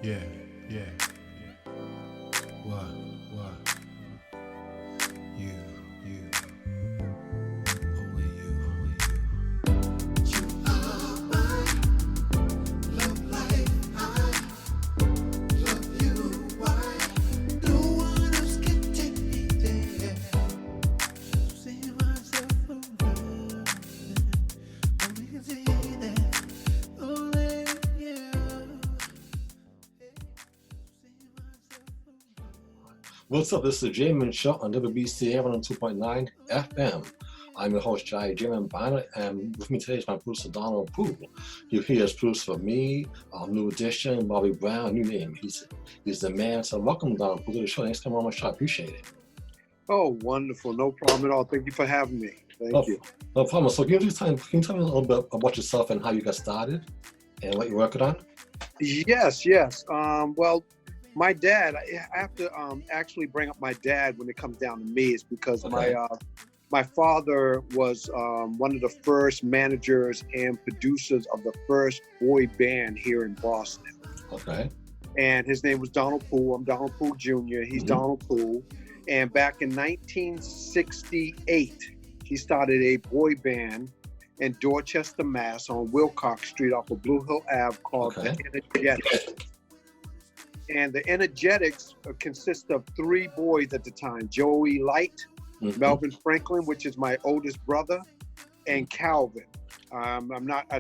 Yeah, yeah, yeah. What, what? You, you, only you, only you. You are my love life. I love you. Why? No one else can take me there. See myself around. Only can see that. Only you. See myself around. What's up? This is the Jayman Show on WBC 102.9 FM. I'm your host, Jayman Bonner, and with me today is my producer, Poole. He hears producer for me, New Edition, Bobby Brown, you name him. He's the man. So welcome, Poole, to the show. Thanks for coming on my show. I appreciate it. Oh, wonderful. No problem at all. Thank you for having me. Thank you. No problem. So can you tell me a little bit about yourself and how you got started and what you're working on? Yes. Well, my dad, I have to actually bring up my dad when it comes down to me, is because Okay. my father was one of the first managers and producers of the first boy band here in Boston. Okay. And his name was Donald Poole. I'm Donald Poole Jr. He's Donald Poole. And back in 1968, he started a boy band in Dorchester, Mass, on Wilcox Street off of Blue Hill Ave called the Energetics. And the Energetics consist of three boys at the time: Joey Light, Melvin Franklin, which is my oldest brother, and Calvin. I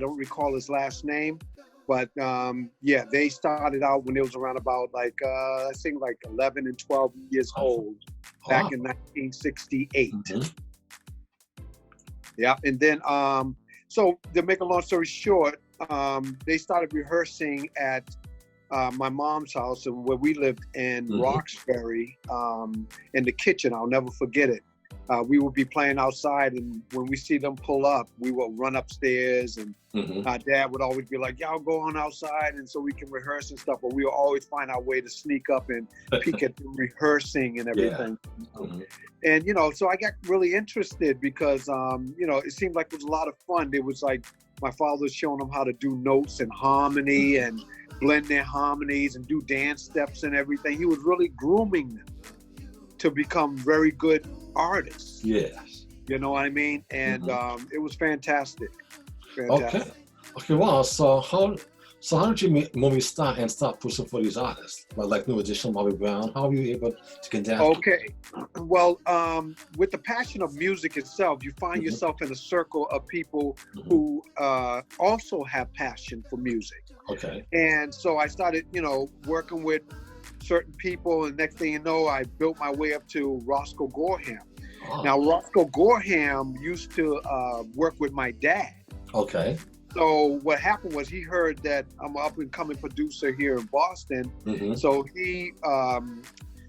don't recall his last name, but yeah, they started out when it was around about I think 11 and 12 years old back in 1968. Yeah, and then so to make a long story short, they started rehearsing at my mom's house, and where we lived in Roxbury, in the kitchen. I'll never forget it. We would be playing outside, and when we see them pull up, we will run upstairs, and our dad would always be like, "Y'all go on outside," and so we can rehearse and stuff. But we will always find our way to sneak up and peek at them rehearsing and everything. And so I got really interested because it seemed like it was a lot of fun. It was like my father was showing them how to do notes and harmony and blend their harmonies and do dance steps and everything. He was really grooming them to become very good artists. Yes. You know what I mean? And it was fantastic. Okay. Wow. So how did you movie start pushing for these artists like New Edition, Bobby Brown? How were you able to get down? Okay. Well, with the passion of music itself, you find yourself in a circle of people who also have passion for music. Okay. And so I started, working with certain people, and next thing you know, I built my way up to Roscoe Gorham. Now, Roscoe Gorham used to work with my dad. Okay. So what happened was he heard that I'm an up-and-coming producer here in Boston. So he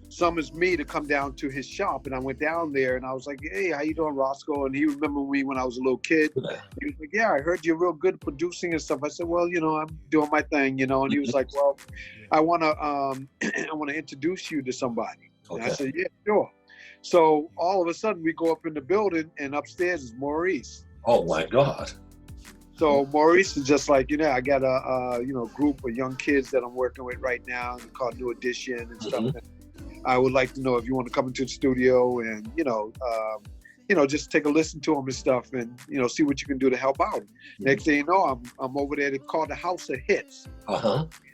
summons me to come down to his shop, and I went down there, and I was like, "Hey, how you doing, Roscoe?" And he remembered me when I was a little kid. He was like, "Yeah, I heard you're real good at producing and stuff." I said, "Well, I'm doing my thing, And he was like, "Well, I wanna introduce you to somebody." And I said, "Yeah, sure." So all of a sudden, we go up in the building, and upstairs is Maurice. Oh my God. So Maurice is just like, I got a group of young kids that I'm working with right now called New Edition and stuff. And I would like to know if you want to come into the studio and, just take a listen to them and stuff and, see what you can do to help out. Next thing you know, I'm over there. It's called the House of Hits.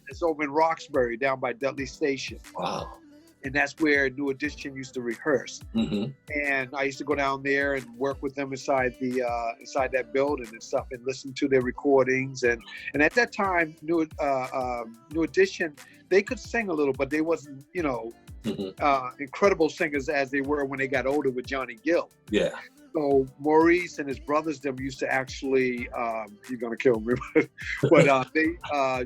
It's over in Roxbury down by Dudley Station. Wow. And that's where New Edition used to rehearse. And I used to go down there and work with them inside that building and stuff, and listen to their recordings. And at that time, New Edition, they could sing a little, but they wasn't, incredible singers as they were when they got older with Johnny Gill. Yeah. So Maurice and his brothers, them used to actually, you're gonna kill me, but they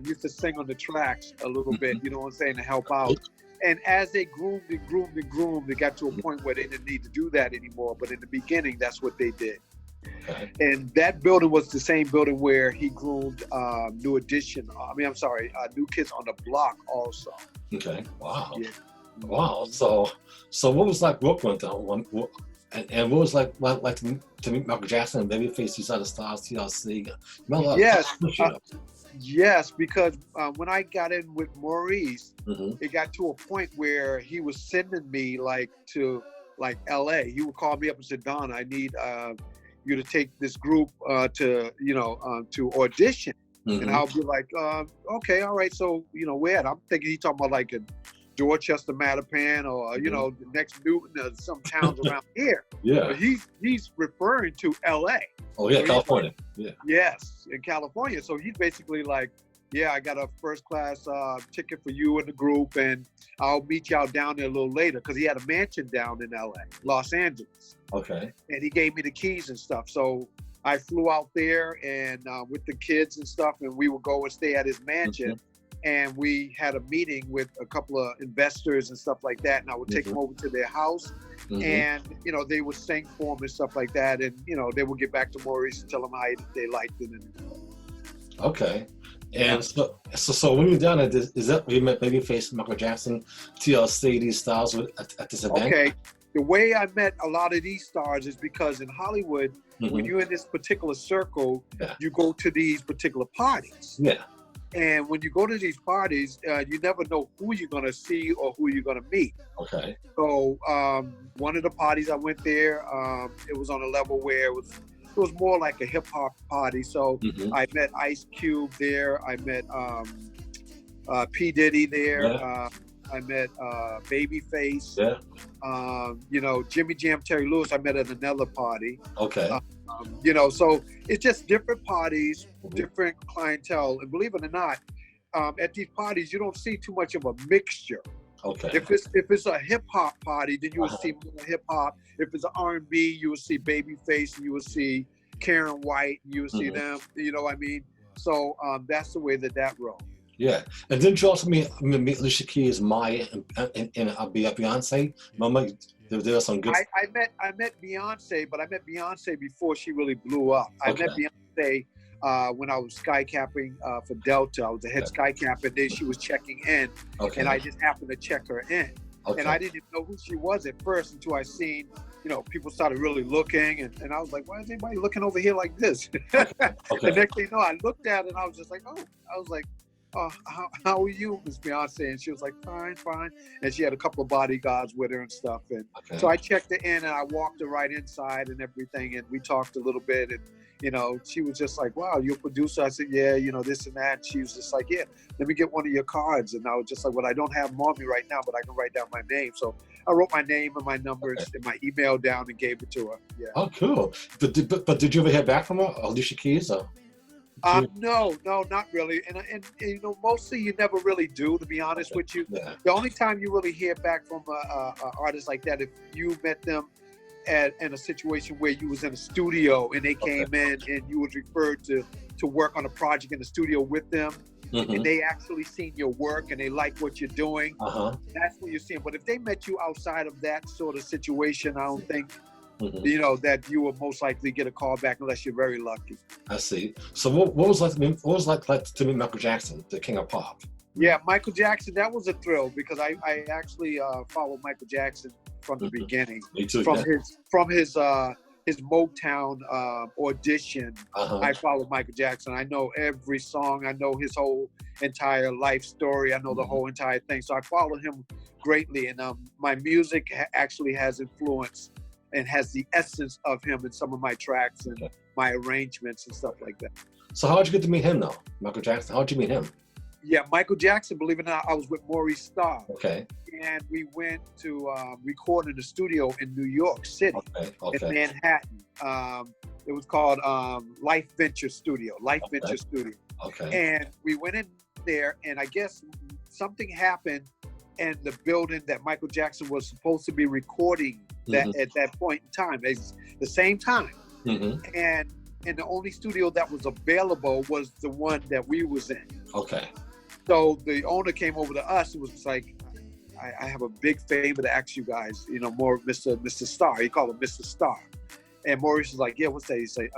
used to sing on the tracks a little bit, you know what I'm saying, to help out. And as they groomed, they got to a point where they didn't need to do that anymore. But in the beginning, that's what they did. Okay. And that building was the same building where he groomed New Edition. New Kids on the Block also. Okay. Wow. Yeah. Wow. So what was like working with them? And what was like to meet Michael Jackson and Babyface, these other stars, TLC? Yes. Yes, because when I got in with Maurice, Hmm. it got to a point where he was sending me like to like LA. He would call me up and say, Don, I need you to take this group to audition. And Hmm. I'll be like, okay, all right. So, where? I'm thinking he's talking about like in Dorchester, Mattapan, or, Hmm. the next Newton, or some towns around here. Yeah. But he's referring to LA. Oh yeah, So he's like, California. Yeah. yes, in California. So he's basically like, yeah, I got a first class ticket for you and the group, and I'll meet y'all down there a little later, because he had a mansion down in LA, Los Angeles, Okay. and he gave me the keys and stuff. So I flew out there and with the kids and stuff, and we would go and stay at his mansion. Hmm. And we had a meeting with a couple of investors and stuff like that. And I would take them over to their house, Hmm. and they would sing for him and stuff like that. And they would get back to Maurice and tell him how they liked it. And Okay. And so when you're down at this, is that where you met Babyface, Michael Jackson, TLC, these stars at this event? okay, the way I met a lot of these stars is because in Hollywood, when Hmm. you're in this particular circle, Yeah. you go to these particular parties. Yeah. And when you go to these parties, you never know who you're going to see or who you're going to meet. Okay. So one of the parties I went there, it was on a level where it was more like a hip hop party. So Hmm. I met Ice Cube there. I met P Diddy there. Yeah. I met Babyface. Yeah. Jimmy Jam, Terry Lewis. I met at another party. Okay. So it's just different parties, different clientele. And believe it or not, at these parties, you don't see too much of a mixture. Okay. If it's a hip hop party, then you will see more hip hop. If it's an R&B, you will see Babyface, and you will see Karen White, and you will see them. You know what I mean? So that's the way that rolls. Yeah. And didn't you also meet Alicia Keys, Maya, and Beyonce? Remember, there was some good. I met Beyonce, but I met Beyonce before she really blew up. I met Beyonce when I was skycapping for Delta. I was the head skycapper, and then she was checking in, and I just happened to check her in. Okay. And I didn't even know who she was at first until I seen, people started really looking, and I was like, why is everybody looking over here like this? The next thing you know, I looked at it, and I was just like, how are you, Miss Beyonce? And she was like, fine. And she had a couple of bodyguards with her and stuff. And so I checked her in, and I walked her right inside and everything. And we talked a little bit. And, she was just like, wow, you're a producer? I said, yeah, this and that. She was just like, yeah, let me get one of your cards. And I was just like, well, I don't have them on me right now, but I can write down my name. So I wrote my name and my numbers and my email down and gave it to her. Yeah. Oh, cool. But did you ever hear back from her, Alicia Keys? Or? No, not really. And mostly you never really do, to be honest with you. Yeah. The only time you really hear back from an artist like that, if you met them in a situation where you was in a studio and they came in and you was referred to work on a project in the studio with them, and they actually seen your work and they like what you're doing, that's when you see them. But if they met you outside of that sort of situation, I don't think that you will most likely get a call back unless you're very lucky. I see. So what was like to meet Michael Jackson, the King of Pop? Yeah, Michael Jackson, that was a thrill because I actually followed Michael Jackson from the beginning. Me too. From his Motown audition. I followed Michael Jackson. I know every song. I know his whole entire life story. I know the whole entire thing. So I followed him greatly, and my music actually has influence and has the essence of him in some of my tracks and my arrangements and stuff like that. So how'd you get to meet him, though? Michael Jackson, how'd you meet him? Yeah, Michael Jackson, believe it or not, I was with Maurice Starr. Okay. And we went to record in the studio in New York City, in Manhattan. It was called Life Venture Studio. Okay. And we went in there, and I guess something happened in the building that Michael Jackson was supposed to be recording at that point in time, the same time. And the only studio that was available was the one that we was in. Okay. So the owner came over to us and was like, I have a big favor to ask you guys, more Mr. Starr. He called him Mr. Starr. And Maurice was like, yeah, what's that? He said,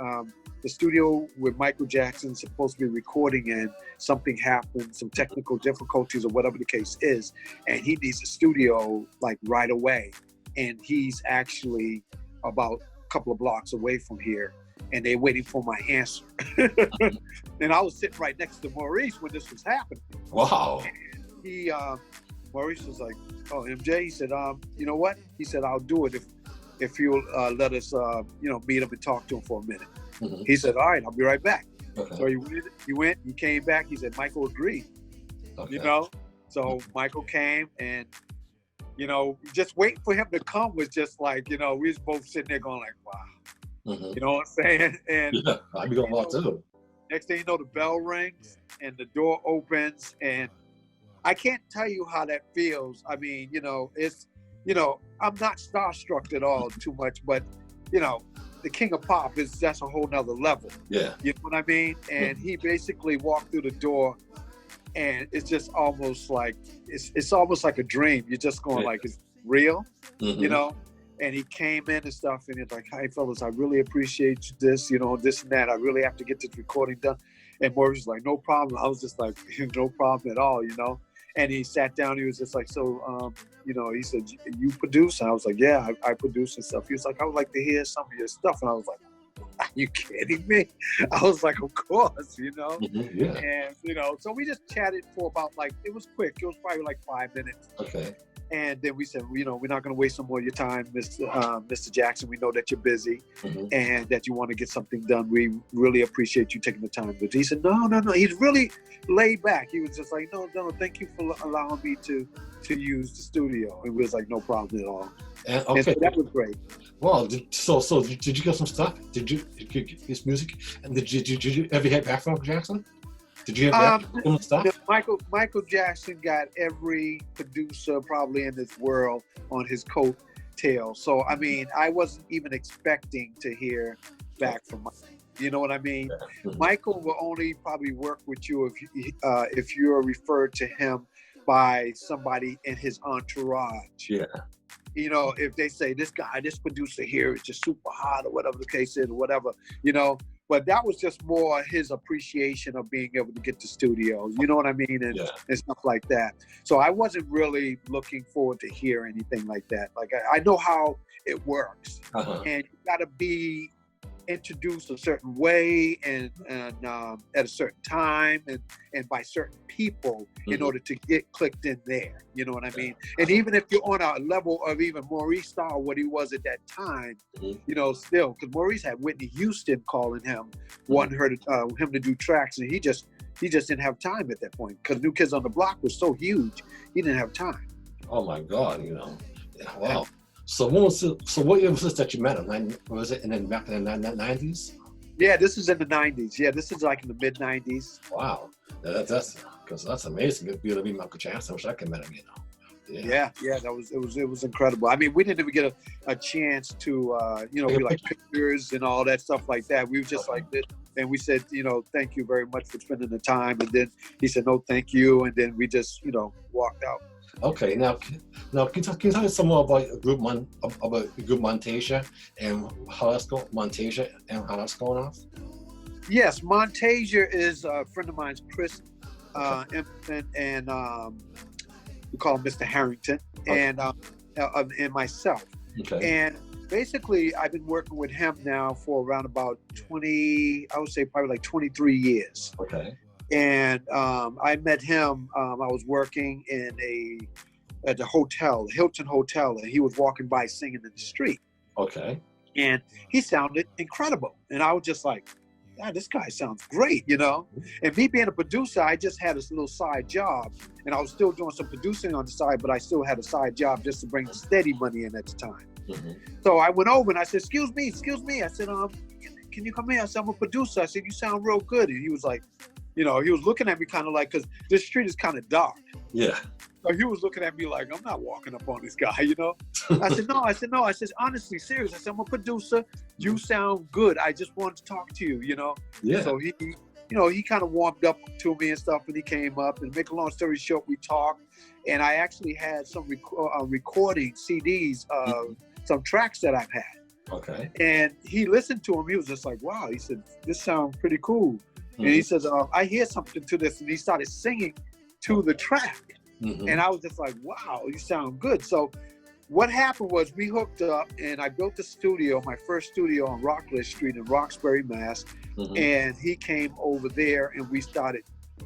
the studio where Michael Jackson's supposed to be recording in, something happened, some technical difficulties or whatever the case is, and he needs a studio like right away. And he's actually about a couple of blocks away from here. and they're waiting for my answer. And I was sitting right next to Maurice when this was happening. Wow. He, Maurice was like, "Oh, MJ," he said, "You know what?" He said, "I'll do it if you'll let us, meet him and talk to him for a minute." Mm-hmm. He said, "All right, I'll be right back." Okay. So he went, he came back. He said, "Michael agreed." Okay. So Michael came, and just waiting for him to come was just like, we was both sitting there going like, "Wow," Mm-hmm. you know what I'm saying? And yeah, I'd be going wild too. next thing you know, the bell rings and the door opens, and I can't tell you how that feels. I mean, it's, I'm not starstruck at all too much, but, the King of Pop that's a whole nother level. Yeah. You know what I mean? And he basically walked through the door, and it's just almost like, it's almost like a dream. You're just going like, it's real, Mm-hmm. And he came in and stuff, and he's like, "Hi, fellas, I really appreciate this, this and that. I really have to get this recording done." And Maurice was like, "No problem." I was just like, "No problem at all," And he sat down. He was just like, "So, he said, you produce?" And I was like, "Yeah, I produce and stuff." He was like, "I would like to hear some of your stuff." And I was like, "Are you kidding me?" I was like, "Of course," Mm-hmm. Yeah. And, so we just chatted for about it was quick. It was probably like 5 minutes. Okay. And then we said, we're not going to waste some more of your time, Mr. Jackson. We know that you're busy and that you want to get something done. We really appreciate you taking the time. But he said, no. He's really laid back. He was just like, no, thank you for allowing me to use the studio. And we was like, no problem at all. And, and so that was great. Well, so did you get some stuff? Did you get this music? And did you ever hear back from Jackson? Did you have some stuff? Michael Jackson got every producer probably in this world on his coattail. So, I mean, I wasn't even expecting to hear back from Michael. You know what I mean? Yeah. Michael will only probably work with you if you're referred to him by somebody in his entourage. Yeah. If they say, this producer here is just super hot or whatever the case is or whatever, But that was just more his appreciation of being able to get to studios, you know what I mean? And stuff like that. So I wasn't really looking forward to hear anything like that. Like, I know how it works. And you got to be introduced a certain way and at a certain time and by certain people in order to get clicked in there. You know what I mean? And even if you're on a level of even Maurice style, what he was at that time, still, because Maurice had Whitney Houston calling him, wanting him to do tracks, and he just didn't have time at that point because New Kids on the Block was so huge, he didn't have time. Oh my God, wow. So what year was this that you met him? Was it back in the 90s? Yeah, this is in the 90s. Yeah, this is like in the mid 90s. Wow, that's amazing. It'd be able to be Michael Jackson. I wish I could have met him. Yeah, it was incredible. I mean, we didn't even get a chance to be like pictures and all that stuff like that. We were just like this, and we said, thank you very much for spending the time. And then he said, no, thank you, and then we just walked out. Okay, now can you tell us some more about group Montasia and how that's going off? Yes, Montasia is a friend of mine's, Chris Empton, and we call him Mr. Harrington, and myself. Okay. And basically, I've been working with him now for around about 20, I would say probably like 23 years. Okay. And I met him. I was working at the hotel, the Hilton Hotel, and he was walking by singing in the street. Okay. And he sounded incredible, and I was just like, "God, this guy sounds great," And me being a producer, I just had this little side job, and I was still doing some producing on the side, but I still had a side job just to bring the steady money in at the time. So I went over and I said, "Excuse me." I said, "Can you come here?" I said, "I'm a producer." I said, "You sound real good." And he was like, he was looking at me kind of like, because this street is kind of dark. Yeah. So he was looking at me like, I'm not walking up on this guy, I said, no. I said, honestly, serious. I said, I'm a producer. You sound good. I just wanted to talk to you, Yeah. So he kind of warmed up to me and stuff, and he came up, and make a long story short, we talked, and I actually had some recording CDs of some tracks that I've had. Okay. And he listened to him. He was just like, wow. He said, this sounds pretty cool. And he says, I hear something to this. And he started singing to the track. And I was just like, wow, you sound good. So what happened was we hooked up, and I built the studio, my first studio on Rockledge Street in Roxbury, Mass. And he came over there, and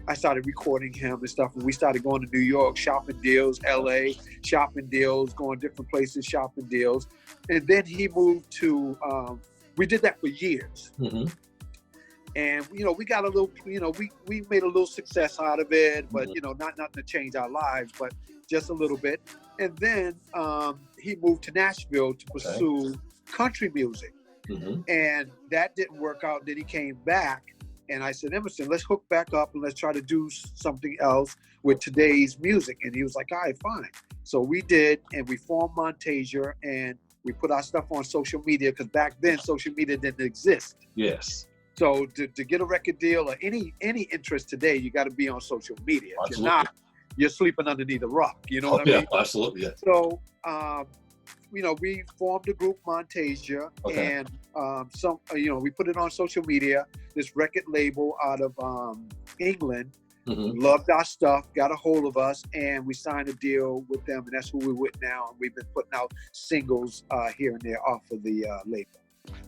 I started recording him and stuff, and we started going to New York, shopping deals, LA, shopping deals, going different places, shopping deals. And then he moved to, we did that for years. And, you know, we got a little, you know, we made a little success out of it, but, you know, not nothing to change our lives, but just a little bit. And then he moved to Nashville to pursue country music. And that didn't work out. Then he came back. And I said, Emerson, let's hook back up and let's try to do something else with today's music. And he was like, all right, fine. So we did, and we formed Montasia, and we put our stuff on social media, because back then social media didn't exist. Yes. So to get a record deal or any interest today, you got to be on social media. If you're not, you're sleeping underneath a rock. You know what I mean? Absolutely. Yeah. So, you know, we formed the group Montasia, and you know, we put it on social media. This record label out of England loved our stuff, got a hold of us, and we signed a deal with them, and that's who we're with now. And we've been putting out singles here and there off of the label.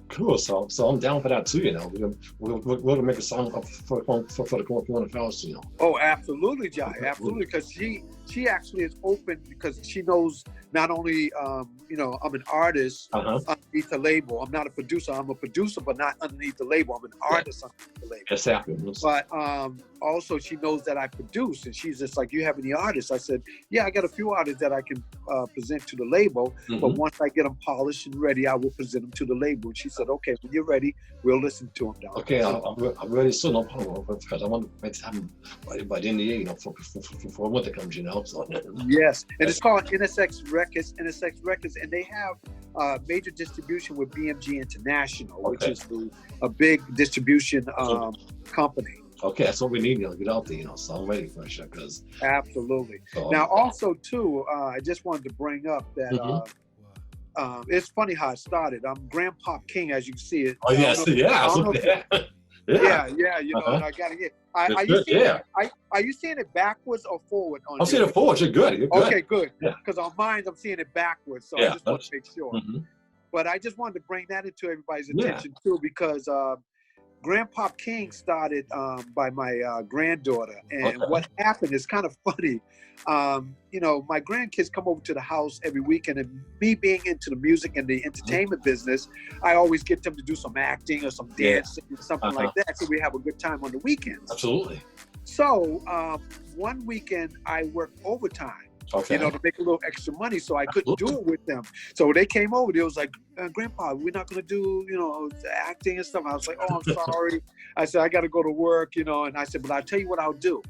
Cool. So I'm down for that too. You know, we're gonna make a song for the Corona Fellas. You know. Oh, absolutely, Jai. Absolutely, because she actually is open, because she knows not only you know, I'm an artist underneath the label. I'm not a producer. I'm a producer, but not underneath the label. I'm an artist underneath the label. Exactly. But also she knows that I produce, and she's just like, you have any artists? I said, yeah, I got a few artists that I can present to the label, but once I get them polished and ready, I will present them to the label. And she said, okay, when you're ready, we'll listen to them down. Okay, I'm ready soon, no problem, because I want to have them by the end of the year, you know, for winter comes, you know. So. Yes, and it's called NSX Records, and they have major distribution with BMG International, which is a big distribution company. Okay, that's what we need, you know, get out there, you know, so I'm ready for it, because... Absolutely. Now, also, too, I just wanted to bring up that it's funny how it started. I'm Grandpopking, as you can see it. Oh, yes, yeah. Yeah, you know, and I gotta get... Are you seeing it backwards or forward? I'm seeing it forward. You're good. Okay, good. Because on mine, I'm seeing it backwards, so I just want to make sure. But I just wanted to bring that into everybody's attention, too, because... Grandpopking started by my granddaughter, and what happened is kind of funny. You know, my grandkids come over to the house every weekend, and me being into the music and the entertainment business, I always get them to do some acting or some dancing or something like that, so we have a good time on the weekends. Absolutely. So one weekend I worked overtime. You know, to make a little extra money, so I couldn't do it with them. So they came over. They was like, "Grandpa, we're not gonna do, you know, acting and stuff." I was like, "Oh, I'm sorry." I said, "I got to go to work," you know. And I said, "But I'll tell you what I'll do.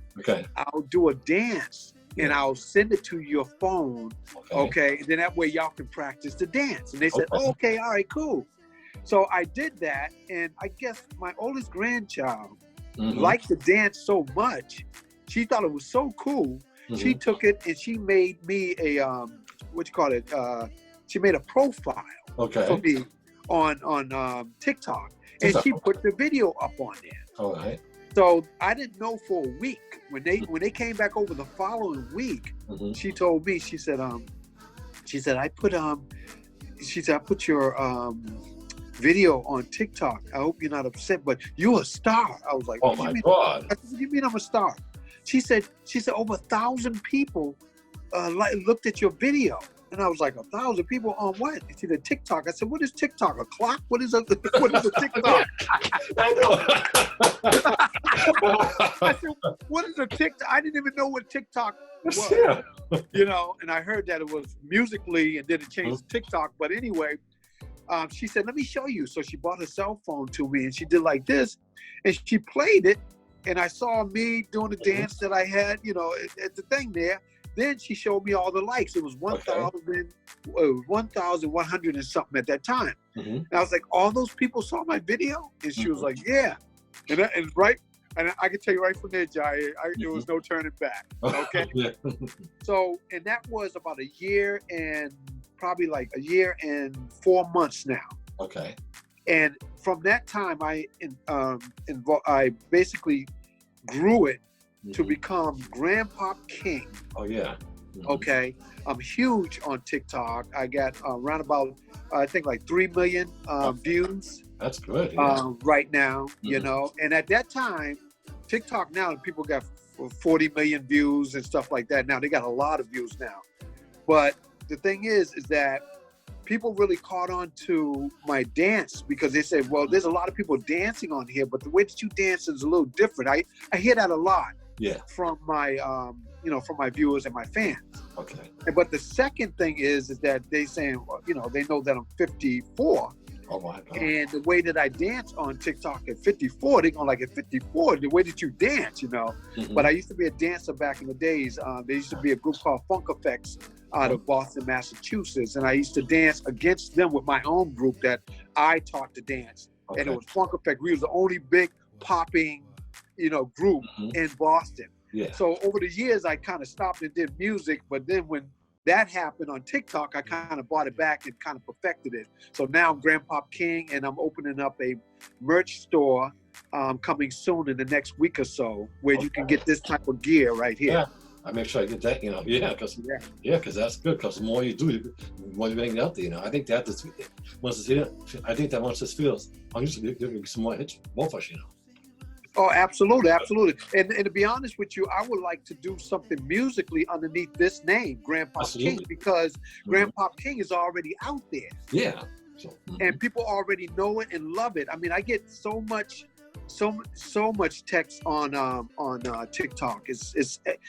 I'll do a dance, and I'll send it to your phone. Okay, and then that way y'all can practice the dance." And they said, "Oh, okay, all right, cool." So I did that, and I guess my oldest grandchild liked the dance so much, she thought it was so cool. She took it and she made me a she made a profile for me on TikTok, and she put the video up on there. So I didn't know for a week. When they came back over the following week, she told me, she said I put your video on TikTok. I hope you're not upset, but you're a star. I was like, oh my God. I said, what do you mean I'm a star? She said over 1,000 people looked at your video. And I was like, 1,000 people on what? She said, TikTok. I said, what is TikTok? A clock? What is a TikTok? I said, what is a TikTok? I didn't even know what TikTok was. You know, and I heard that it was Musically and then it changed to TikTok. But anyway, she said, let me show you. So she brought her cell phone to me and she did like this and she played it. And I saw me doing the dance that I had, you know, at the thing there. Then she showed me all the likes. It was 1,100 and something at that time. And I was like, all those people saw my video? And she was like, yeah. And I can tell you right from there, Jai, there was no turning back. Okay. So, and that was about a year and probably like a year and 4 months now. Okay. And from that time, I basically grew it to become Grandpopking. Oh yeah. Okay, I'm huge on TikTok. I got around about I think like 3 million views That's good. Yeah. right now. You Mhm. know, and at that time, TikTok now people got 40 million views and stuff like that. Now they got a lot of views now. But the thing is that people really caught on to my dance because they said, well, there's a lot of people dancing on here, but the way that you dance is a little different. I hear that a lot Yeah. from my from my viewers and my fans. Okay. But the second thing is that they saying, well, they know that I'm 54. Oh my God. And the way that I dance on TikTok at 54, they're going like at 54, the way that you dance, Mhm. But I used to be a dancer back in the days. There used to be a group called Funk Effects out of Boston, Massachusetts. And I used to dance against them with my own group that I taught to dance. Okay. And it was Funk Effect. We was the only big popping, group in Boston. Yeah. So over the years, I kind of stopped and did music. But then when that happened on TikTok, I kind of brought it back and kind of perfected it. So now I'm Grandpopking, and I'm opening up a merch store coming soon in the next week or so, where you can get this type of gear right here. Yeah. I make sure I get that, because that's good. Because the more you do, the more you bring it out there. I think that once this feels, I'm used to get some more hits, both of us. Oh, absolutely, absolutely. And to be honest with you, I would like to do something musically underneath this name, Grandpopking, because Grandpopking is already out there. Yeah. And people already know it and love it. I mean, I get so much text on TikTok.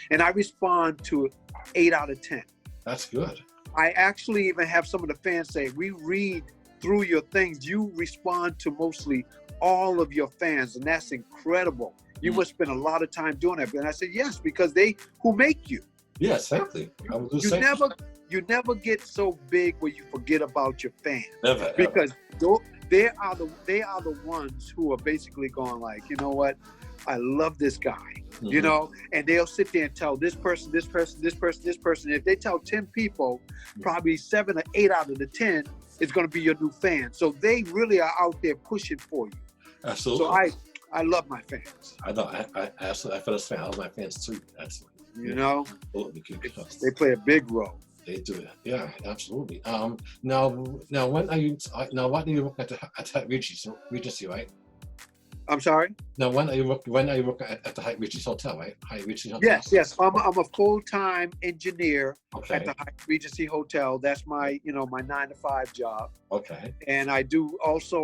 And I respond to 8 out of 10. That's good. I actually even have some of the fans say, we read through your things. You respond to mostly all of your fans, and that's incredible. You must spend a lot of time doing that. And I said, yes, because who make you. Yeah, exactly. You never get so big where you forget about your fans. Never. Because they are the ones who are basically going like, you know what, I love this guy, and they'll sit there and tell this person, this person, this person, this person. If they tell 10 people, probably 7 or 8 out of the 10 is going to be your new fan. So they really are out there pushing for you. Absolutely. So I love my fans. I know. I absolutely. I feel the same. I love my fans too. Absolutely. They play a big role. They do it. Yeah, absolutely. Now, when are you? What are you working at Regency, right? I'm sorry. Now, when are you working at the Hyatt Regency Hotel, right? Hyatt Regency Hotel. Yes. I'm a full-time engineer at the Hyatt Regency Hotel. That's my my 9-to-5 job. Okay. And I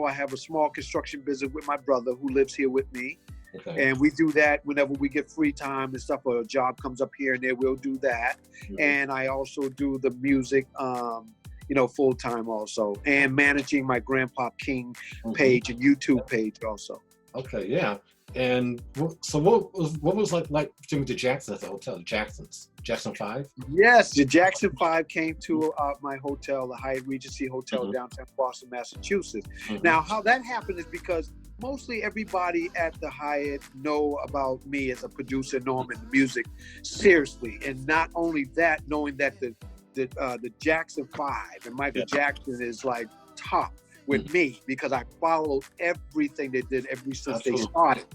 have a small construction business with my brother who lives here with me. Okay. And we do that whenever we get free time and stuff, or a job comes up here and there, we'll do that. And I also do the music, full time also, and managing my Grandpopking page and YouTube page also. Okay, yeah. And so what was like with the Jacksons at the hotel, the Jackson 5? Yes, the Jackson 5 came to my hotel, the Hyatt Regency Hotel, downtown Boston, Massachusetts. Now, how that happened is because mostly everybody at the Hyatt know about me as a producer, know I'm in the music seriously. And not only that, knowing that the Jackson 5 and Michael Jackson is like top with me, because I followed everything they did ever since they started.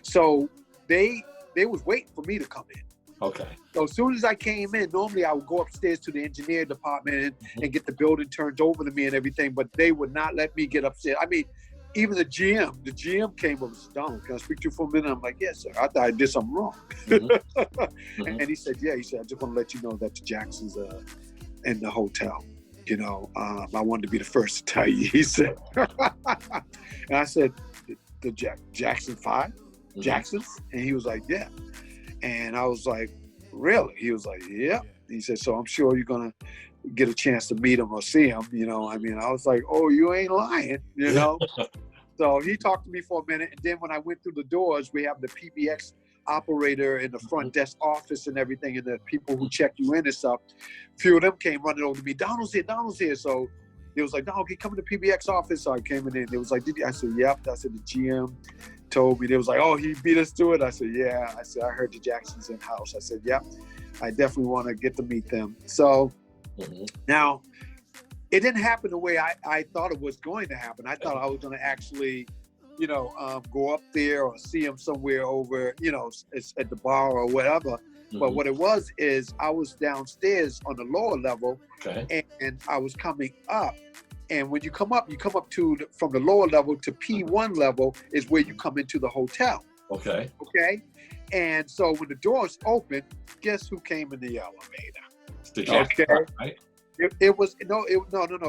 So they was waiting for me to come in. Okay. So as soon as I came in, normally I would go upstairs to the engineer department and get the building turned over to me and everything, but they would not let me get upstairs. I mean, even the GM came over and said, Donald, can I speak to you for a minute? I'm like, yes, sir. I thought I did something wrong. And he said, I just want to let you know that the Jacksons are in the hotel. I wanted to be the first to tell you, he said. And I said, the Jackson 5? Jacksons? And he was like, yeah. And I was like, really? He was like, yeah. He said, so I'm sure you're going to get a chance to meet him or see him. I was like, oh, you ain't lying, So he talked to me for a minute. And then when I went through the doors, we have the PBX operator in the front desk office and everything, and the people who check you in and stuff. A few of them came running over to me. Donald's here. So it was like, Donald, can you come to the PBX office? So I came in. It was like, I said, yep. I said, the GM told me. They was like, oh, he beat us to it. I said, yeah. I said, I heard the Jacksons in house. I said, yep. I definitely want to get to meet them. So now it didn't happen the way I thought it was going to happen. I thought I was going to actually go up there or see him somewhere over, at the bar or whatever. But what it was is I was downstairs on the lower level, Okay. and I was coming up. And when you come up to from the lower level to P1 level is where you come into the hotel. Okay. Okay. And so when the doors opened, guess who came in the elevator? The Jackson, right? It was no.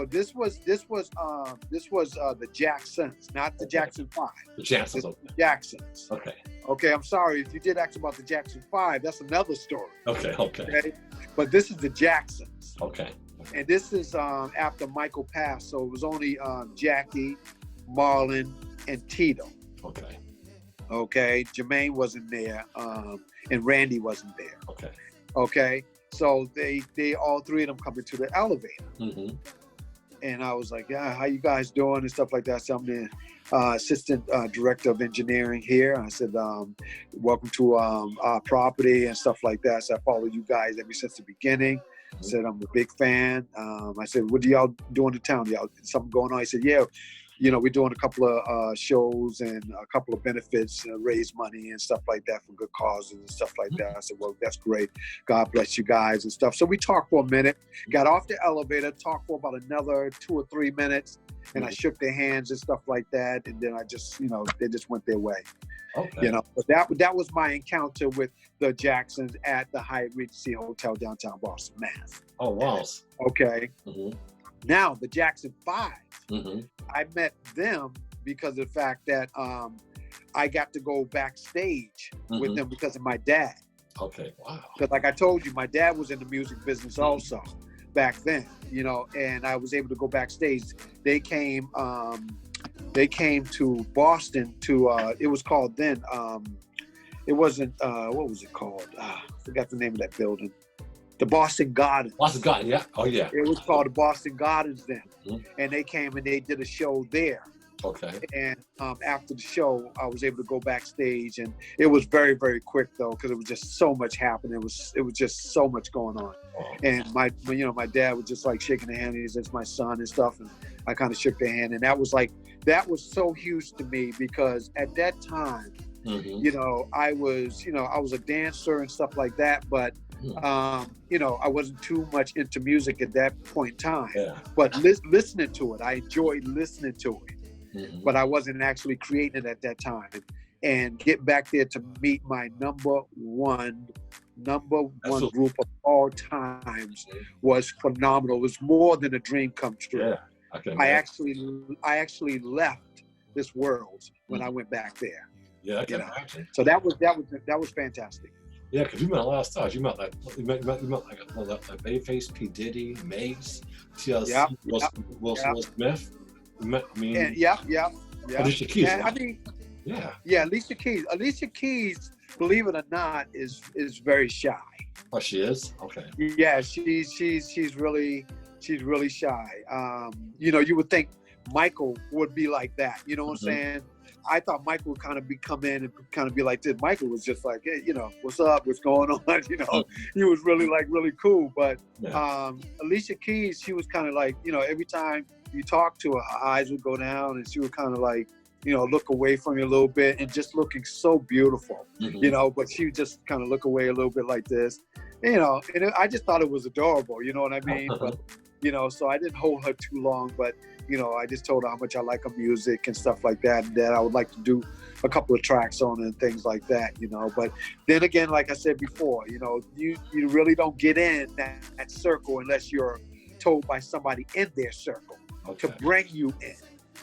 This was the Jacksons, not the Jackson 5. The Jacksons. The Jacksons. Okay. Okay, I'm sorry if you did ask about the Jackson 5. That's another story. Okay. But this is the Jacksons. Okay. And this is after Michael passed, so it was only Jackie, Marlon, and Tito. Okay. Okay, Jayman wasn't there, and Randy wasn't there. Okay. Okay, so they all three of them come into the elevator, and I was like, yeah, how you guys doing and stuff like that. So I'm the assistant director of engineering here. I said, welcome to our property and stuff like that. So I follow you guys ever since the beginning. I said, I'm a big fan. I said, what do y'all doing in town? Y'all something going on? He said, yeah, we're doing a couple of shows and a couple of benefits, raise money and stuff like that for good causes and stuff like that. I said, well, that's great. God bless you guys and stuff. So we talked for a minute, got off the elevator, talked for about another 2 or 3 minutes, and I shook their hands and stuff like that. And then I just, they just went their way. Okay. But that was my encounter with the Jacksons at the Hyatt Regency Hotel downtown Boston, Mass. Oh, wow. Okay. Now the Jackson 5, I met them because of the fact that I got to go backstage with them because of my dad. Okay, wow. Because like I told you, my dad was in the music business also back then, and I was able to go backstage. They came to Boston to, it was called then, it wasn't, what was it called? I forgot the name of that building. The Boston Gardens. Boston Gardens, yeah. Oh, yeah. It was called the Boston Gardens then. And they came and they did a show there. Okay. And after the show, I was able to go backstage, and it was very, very quick though, because it was just so much happening. It was just so much going on. And my dad was just like shaking the hand. He says, my son and stuff, and I kind of shook their hand, and that was so huge to me because at that time, I was a dancer and stuff like that, but I wasn't too much into music at that point in time. Yeah. But listening to it, I enjoyed listening to it. But I wasn't actually creating it at that time. And get back there to meet my number one group of all times was phenomenal. It was more than a dream come true. Yeah, I actually left this world when I went back there. Yeah, I can imagine. So that was fantastic. Yeah, because you met a lot of stars. You met like Babyface, P. Diddy, Mace, TLC, Will Smith. Yeah. Alicia Keys. Alicia Keys. Alicia Keys, believe it or not, is very shy. Oh, she is? Okay. Yeah, she's really shy. You would think Michael would be like that. You know what I'm saying? I thought Michael would kind of come in and kind of be like this. Michael was just like, hey, what's up? What's going on? He was really cool. But Alicia Keys, she was kind of like, every time you talk to her, her eyes would go down and she would kind of like, look away from you a little bit and just looking so beautiful, but she would just kind of look away a little bit like this, and I just thought it was adorable, you know what I mean? But, so I didn't hold her too long, but, I just told her how much I like her music and stuff like that, and that I would like to do a couple of tracks on it and things like that, but then again, like I said before, you really don't get in that circle unless you're told by somebody in their circle to bring you in.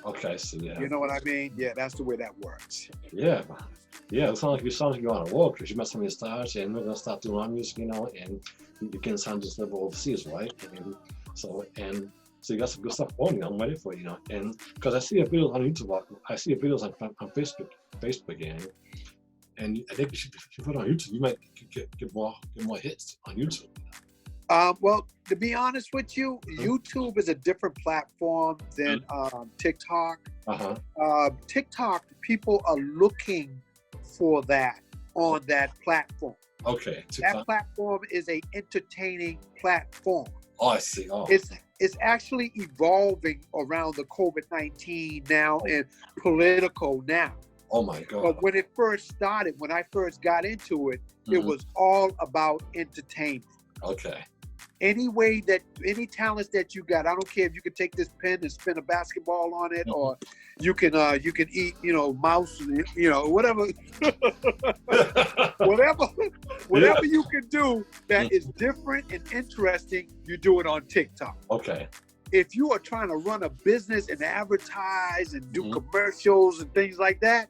Okay, so yeah. You know what I mean? Yeah, that's the way that works. Yeah. Yeah, it sounds like you're on a roll because you met so many stars and we're going to start doing our music, and you can sound this level overseas, right? So you got some good stuff on you. I'm ready for it, and because I see your videos on YouTube, I see your videos on Facebook, and I think if you put it on YouTube, you might get more hits on YouTube. Well, to be honest with you, YouTube is a different platform than TikTok. TikTok, people are looking for that on that platform. Okay. That platform is a entertaining platform. Oh, I see. Oh. It's actually evolving around the COVID-19 now and political now. Oh my God. But when it first started, when I first got into it, it was all about entertainment. Okay. Any talents that you got, I don't care if you can take this pen and spin a basketball on it, or you can eat, mouse, whatever, whatever you can do that is different and interesting, you do it on TikTok. Okay. If you are trying to run a business and advertise and do commercials and things like that,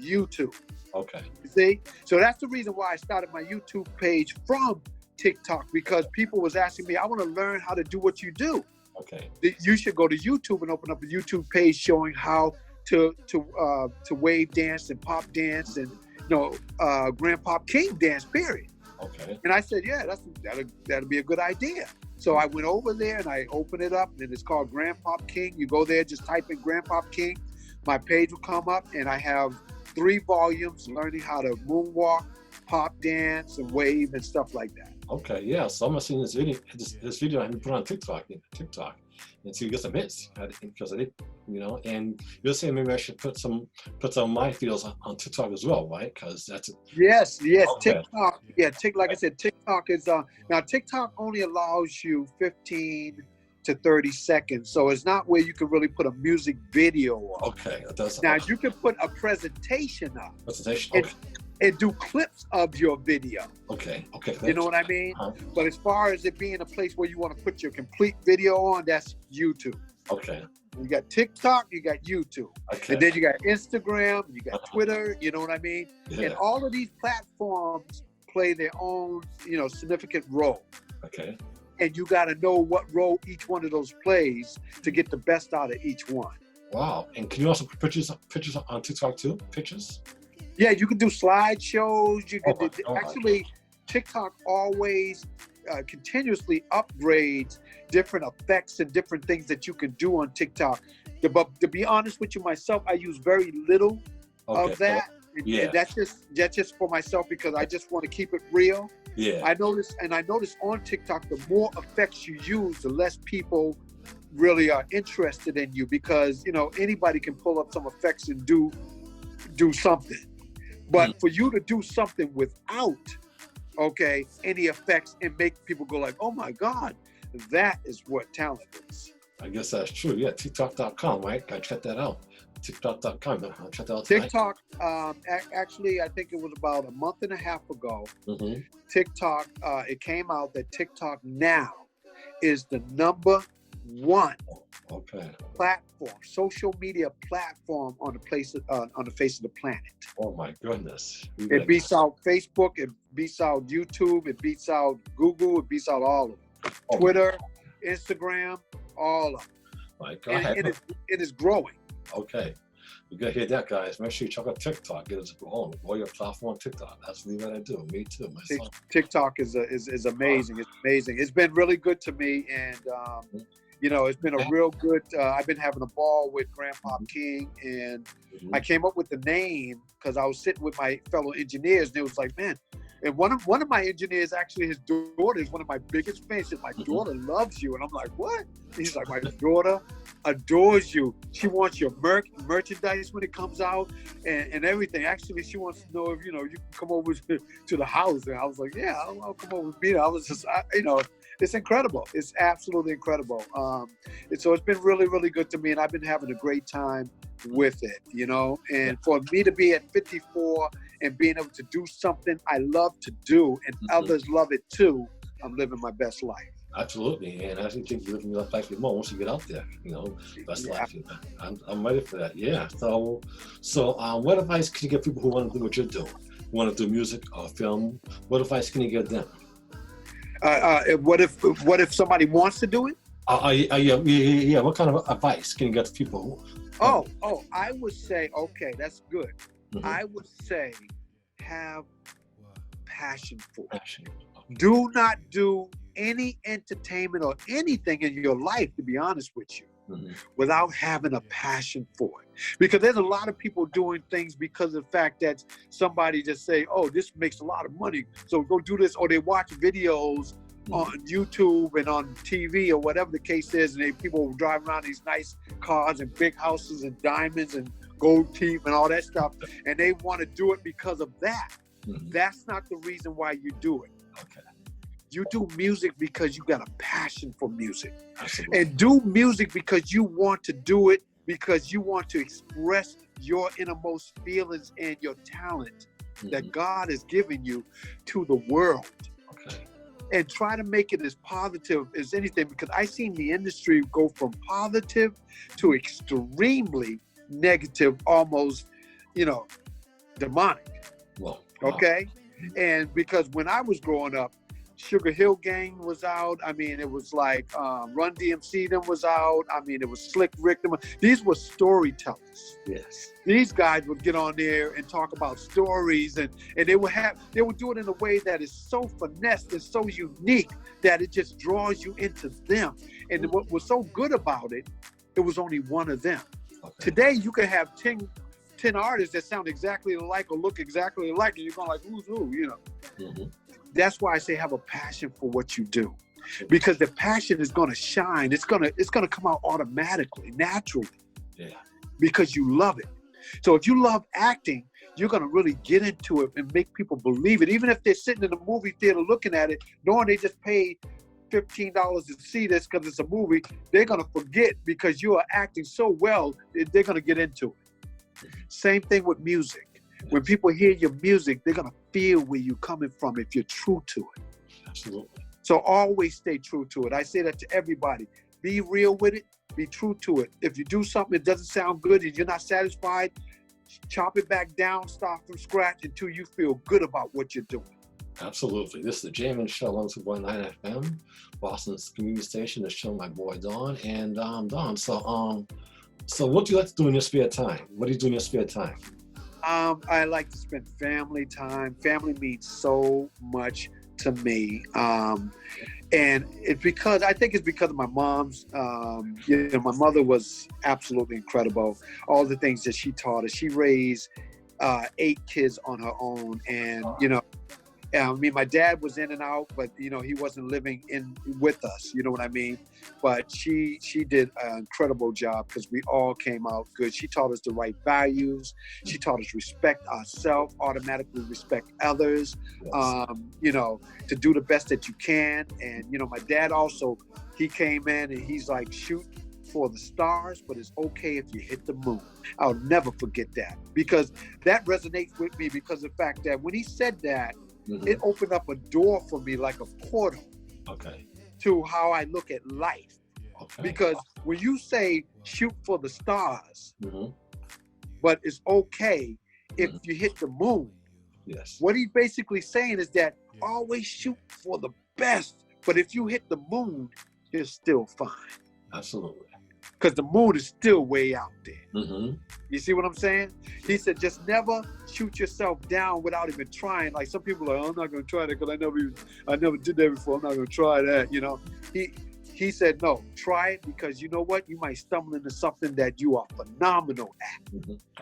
YouTube. Okay. You see? So that's the reason why I started my YouTube page from TikTok, because people was asking me, I want to learn how to do what you do. Okay. You should go to YouTube and open up a YouTube page showing how to wave dance and pop dance and Grandpopking dance, period. Okay. And I said, yeah, that'll be a good idea. So I went over there and I opened it up, and it's called Grandpopking. You go there, just type in Grandpopking. My page will come up, and I have 3 volumes learning how to moonwalk, pop dance, and wave and stuff like that. Okay, yeah. So I'm gonna see this video. This video I have put on TikTok, and see get some hits because I did, And you're saying maybe I should put some of my videos on TikTok as well, right? Because that's yes. Okay. TikTok. Yeah, like I said, TikTok is now TikTok only allows you 15 to 30 seconds, so it's not where you can really put a music video on. Okay, that's now you can put a presentation up. Okay. And do clips of your video. Okay. You know what I mean? But as far as it being a place where you want to put your complete video on, that's YouTube. Okay. You got TikTok, you got YouTube. Okay. And then you got Instagram, you got Twitter, you know what I mean? Yeah. And all of these platforms play their own, significant role. Okay. And you got to know what role each one of those plays to get the best out of each one. Wow. And can you also put pictures on TikTok too? Pictures? Yeah, you can do slideshows. You can actually, TikTok always continuously upgrades different effects and different things that you can do on TikTok. But to be honest with you, myself, I use very little of that. Yeah. And that's just for myself because I just want to keep it real. Yeah. I notice on TikTok, the more effects you use, the less people really are interested in you, because anybody can pull up some effects and do something. But for you to do something without, any effects and make people go like, oh my God, that is what talent is. I guess that's true. Yeah, TikTok.com, right? Gotta check that out. TikTok.com. I'll check that out tonight. TikTok, actually, I think it was about a month and a half ago. TikTok, it came out that TikTok now is the number 1 platform, social media platform on the face of the planet. Oh my goodness! It beats out Facebook, it beats out YouTube, it beats out Google, it beats out all of them. Twitter, Instagram, all of them. My God. And it is growing. Okay. You gotta hear that, guys. Make sure you check out TikTok. Get us on your platform on TikTok. That's really what I do. Me too. TikTok is amazing. It's amazing. It's been really good to me, and it's been a real good. I've been having a ball with Grandpopking, and I came up with the name because I was sitting with my fellow engineers, and it was like, man. And one of my engineers, actually, his daughter is one of my biggest fans. She said, my daughter loves you. And I'm like, what? He's like, my daughter adores you. She wants your merchandise when it comes out and everything. Actually, she wants to know if, you can come over to the house. And I was like, yeah, I'll come over and meet her. I was just, it's incredible. It's absolutely incredible. So it's been really, really good to me. And I've been having a great time with it, And for me to be at 54 and being able to do something I love to do and others love it too, I'm living my best life. Absolutely, and I think you're living your life more once you get out there. Best life. I'm ready for that. Yeah. So, what advice can you give people who want to do what you're doing? Who want to do music or film? What advice can you give them? What if somebody wants to do it? Yeah. What kind of advice can you give to people? I would say, okay, that's good. I would say have passion for it. Do not do any entertainment or anything in your life, to be honest with you, without having a passion for it. Because there's a lot of people doing things because of the fact that somebody just say, oh, this makes a lot of money, so go do this. Or they watch videos on YouTube and on TV or whatever the case is, and people drive around these nice cars and big houses and diamonds and gold teeth and all that stuff, and they want to do it because of that. Mhm. That's not the reason why you do it. Okay. You do music because you got a passion for music. Absolutely. And do music because you want to do it, because you want to express your innermost feelings and your talent that Mhm. God has given you to the world. Okay. And try to make it as positive as anything, because I seen the industry go from positive to extremely negative, almost, demonic. Well, wow. Okay. And because when I was growing up, Sugar Hill Gang was out. I mean, it was like Run DMC them was out. I mean, it was Slick Rick. These were storytellers. Yes. These guys would get on there and talk about stories, and they would do it in a way that is so finessed and so unique that it just draws you into them. And what was so good about it, it was only one of them. Okay. Today, you can have 10 artists that sound exactly alike or look exactly alike, and you're going like, who's who, Mm-hmm. That's why I say have a passion for what you do, because the passion is going to shine. It's going to come out automatically, naturally, because you love it. So if you love acting, you're going to really get into it and make people believe it. Even if they're sitting in a movie theater looking at it, knowing they just paid $15 to see this because it's a movie, they're going to forget because you are acting so well, they're going to get into it. Same thing with music. When people hear your music, they're going to feel where you're coming from if you're true to it. Absolutely. So always stay true to it. I say that to everybody. Be real with it. Be true to it. If you do something that doesn't sound good and you're not satisfied, chop it back down, start from scratch until you feel good about what you're doing. Absolutely. This is the Jayman Show on 2.9 FM, Boston's community station. The show, my boy Don. And Don, so what do you like to do in your spare time? What do you do in your spare time? I like to spend family time. Family means so much to me. And it's because of my mom's, my mother was absolutely incredible. All the things that she taught us. She raised 8 kids on her own. And, my dad was in and out, but, he wasn't living in with us. You know what I mean? But she did an incredible job because we all came out good. She taught us the right values. She taught us respect ourselves, automatically respect others, to do the best that you can. And, my dad also, he came in and he's like, shoot for the stars, but it's okay if you hit the moon. I'll never forget that, because that resonates with me, because of the fact that when he said that, it opened up a door for me like a portal to how I look at life. Okay. Because when you say shoot for the stars, but it's okay if you hit the moon, what he's basically saying is that always shoot for the best, but if you hit the moon, you're still fine. Absolutely. Because the moon is still way out there. You see what I'm saying? He said, just never shoot yourself down without even trying. Like some people are like, I'm not going to try that because I never did that before. I'm not going to try that, He said, no, try it, because you know what? You might stumble into something that you are phenomenal at.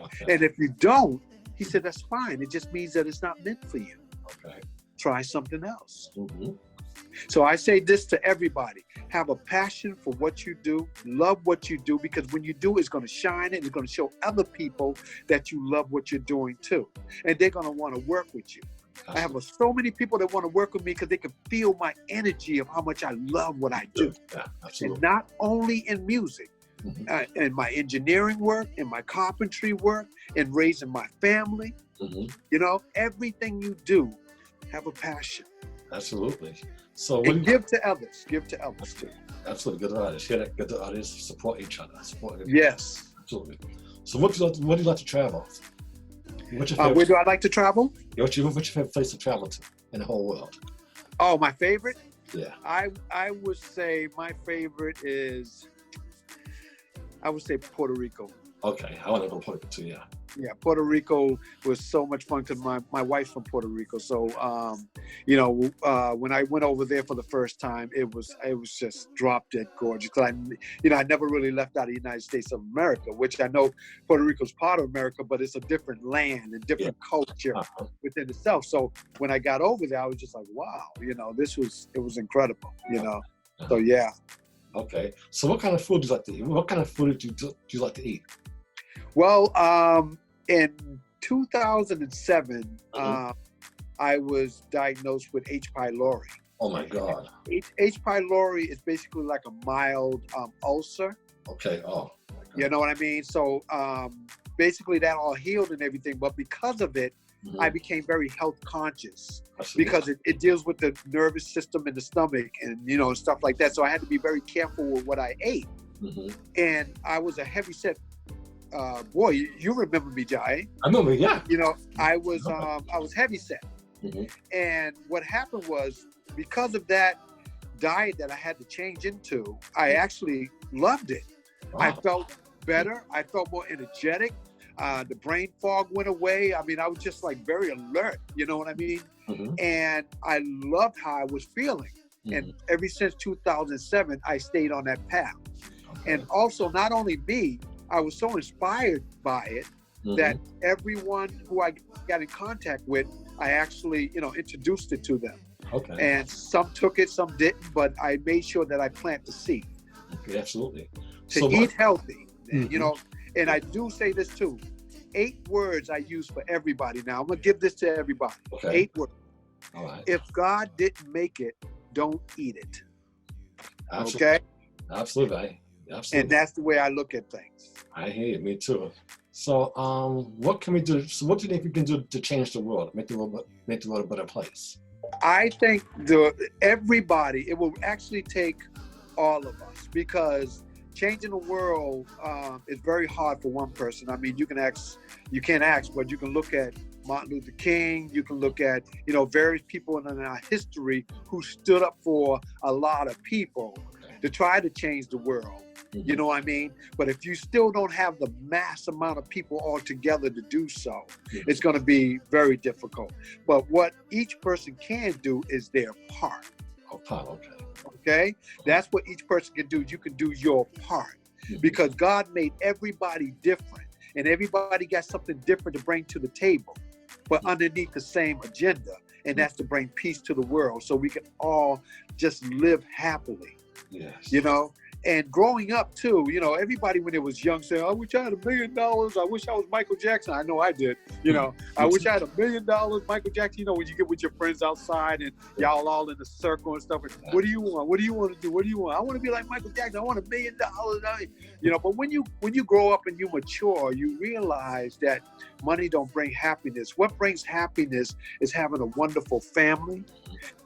Okay. And if you don't, he said, that's fine. It just means that it's not meant for you. Okay. Try something else. So I say this to everybody: have a passion for what you do, love what you do, because when you do, it's going to shine and it's going to show other people that you love what you're doing too. And they're going to want to work with you. Absolutely. I have so many people that want to work with me because they can feel my energy of how much I love what I do. Yeah, absolutely. And not only in music, in my engineering work, in my carpentry work, in raising my family, everything you do, have a passion. Absolutely. So give to others. Give to others too. Absolutely. Good artists. Get the artists support each other. Yes. Absolutely. So what do you like to travel? What's your favorite? Where do I like to travel? What's your favorite place to travel to in the whole world? Oh, my favorite? Yeah. I would say my favorite is, Puerto Rico. Okay, I want to go to Puerto Rico too. Yeah. Yeah, Puerto Rico was so much fun because my wife's from Puerto Rico. So, when I went over there for the first time, it was just drop dead gorgeous. Because I never really left out of the United States of America, which I know Puerto Rico's part of America, but it's a different land and different culture within itself. So when I got over there, I was just like, wow, it was incredible, So yeah. Okay. So what kind of food do you like to eat? What kind of food do you like to eat? Well, in 2007, I was diagnosed with H. pylori. Oh my God. H. pylori is basically like a mild ulcer. Okay. Oh my God. You know what I mean? So basically that all healed and everything, but because of it, I became very health conscious because it deals with the nervous system in the stomach and, you know, stuff like that. So I had to be very careful with what I ate. And I was a heavy set boy. You remember me, Jai? I remember, yeah. You know, I was heavy set. And what happened was, because of that diet that I had to change into, I actually loved it. Wow. I felt better. I felt more energetic. The brain fog went away. I mean, I was just like very alert, you know what I mean? And I loved how I was feeling. And ever since 2007, I stayed on that path. And also, not only me, I was so inspired by it that everyone who I got in contact with, I actually, you know, introduced it to them. Okay. And some took it, some didn't, but I made sure that I plant the seed. Okay, absolutely. To eat healthy, you know, and I do say this too. 8 words I use for everybody. Now, I'm going to give this to everybody. Okay. 8 words. All right. If God didn't make it, don't eat it. Absolutely. Okay? Absolutely. Absolutely. And that's the way I look at things. I hear you. Me too. So, what can we do? So, what do you think we can do to change the world, make the world a better place? I think everybody. It will actually take all of us, because changing the world is very hard for one person. I mean, you can't ask, but you can look at Martin Luther King. You can look at, you know, various people in our history who stood up for a lot of people to try to change the world. You know what I mean? But if you still don't have the mass amount of people all together to do so, it's going to be very difficult. But what each person can do is their part. Okay? That's what each person can do. You can do your part. Because God made everybody different. And everybody got something different to bring to the table, but underneath the same agenda. And that's to bring peace to the world so we can all just live happily. Yes. You know? And growing up too, you know, everybody when they was young said, I wish I had $1 million. I wish I was Michael Jackson. I know I did. You know, I wish I had $1 million, Michael Jackson. You know, when you get with your friends outside and y'all all in a circle and stuff. And, what do you want? What do you want to do? What do you want? I want to be like Michael Jackson. I want $1 million. You know, but when you grow up and you mature, you realize that money don't bring happiness. What brings happiness is having a wonderful family,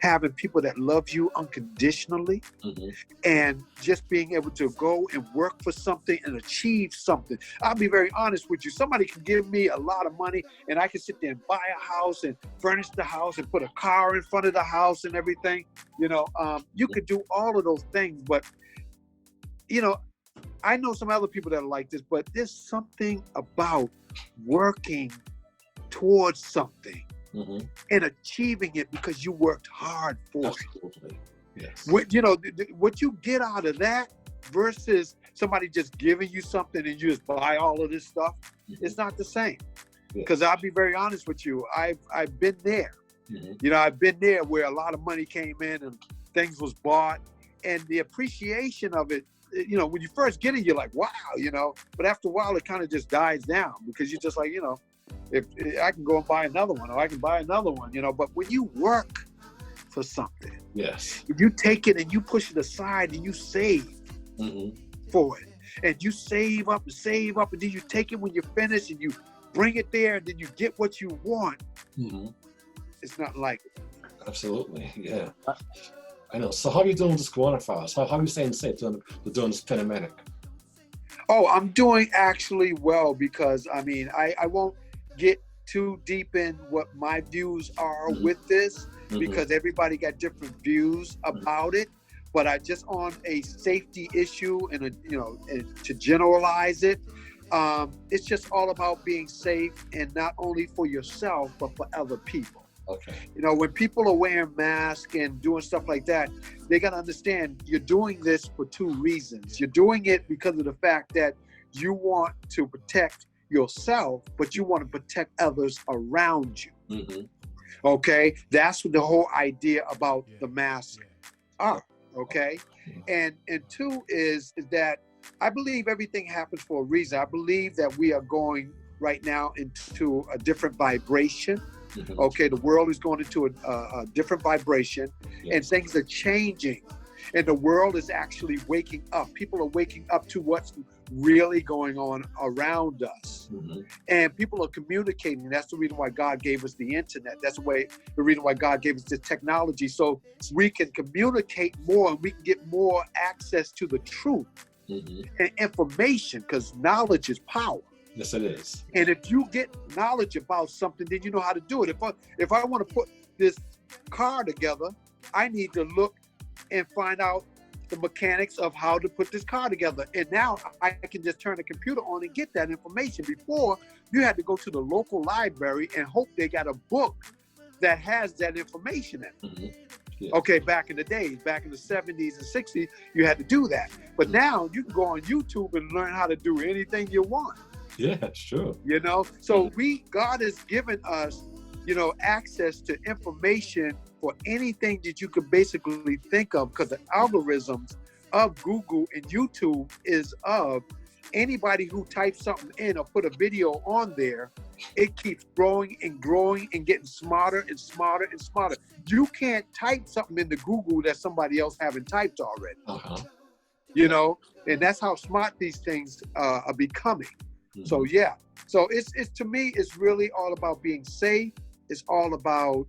having people that love you unconditionally, and just being able to go and work for something and achieve something. I'll be very honest with you. Somebody can give me a lot of money and I can sit there and buy a house and furnish the house and put a car in front of the house and everything. You know, you could do all of those things, but, you know, I know some other people that are like this, but there's something about working towards something and achieving it because you worked hard for it. Yes. What, you know, what you get out of that versus somebody just giving you something and you just buy all of this stuff, it's not the same. Because I'll be very honest with you, I've been there. You know, I've been there where a lot of money came in and things was bought, and the appreciation of it, you know, when you first get it, you're like, wow, you know, but after a while it kind of just dies down because you're just like, you know, if I can go and buy another one or I can buy another one, you know, but when you work for something, if you take it and you push it aside and you save for it, and you save up, and then you take it when you're finished and you bring it there and then you get what you want, it's not like it. Absolutely, yeah. I know. So how are you doing with this coronavirus? How are you staying safe during this pandemic? Oh, I'm doing actually well because, I mean, I won't get too deep in what my views are with this because everybody got different views about it. But I just on a safety issue and to generalize it, it's just all about being safe, and not only for yourself but for other people. Okay. You know, when people are wearing masks and doing stuff like that, they got to understand you're doing this for 2 reasons. You're doing it because of the fact that you want to protect yourself, but you want to protect others around you. Okay? That's what the whole idea about the mask are. Okay? And 2 is that I believe everything happens for a reason. I believe that we are going right now into a different vibration. Okay, the world is going into a different vibration, and things are changing, and the world is actually waking up. People are waking up to what's really going on around us, and people are communicating. That's the reason why God gave us the internet. That's the reason why God gave us the technology, so we can communicate more and we can get more access to the truth and information, because knowledge is power. Yes, it is. And if you get knowledge about something, then you know how to do it. If I want to put this car together, I need to look and find out the mechanics of how to put this car together. And now I can just turn the computer on and get that information. Before, you had to go to the local library and hope they got a book that has that information in it. Okay, back in the days, back in the 70s and 60s, you had to do that. But now you can go on YouTube and learn how to do anything you want. Yeah, it's true. You know, so God has given us, you know, access to information for anything that you could basically think of, because the algorithms of Google and YouTube is of anybody who types something in or put a video on there, it keeps growing and growing and getting smarter and smarter and smarter. You can't type something into Google that somebody else haven't typed already. You know, and that's how smart these things are becoming. So yeah, so it's to me, it's really all about being safe. It's all about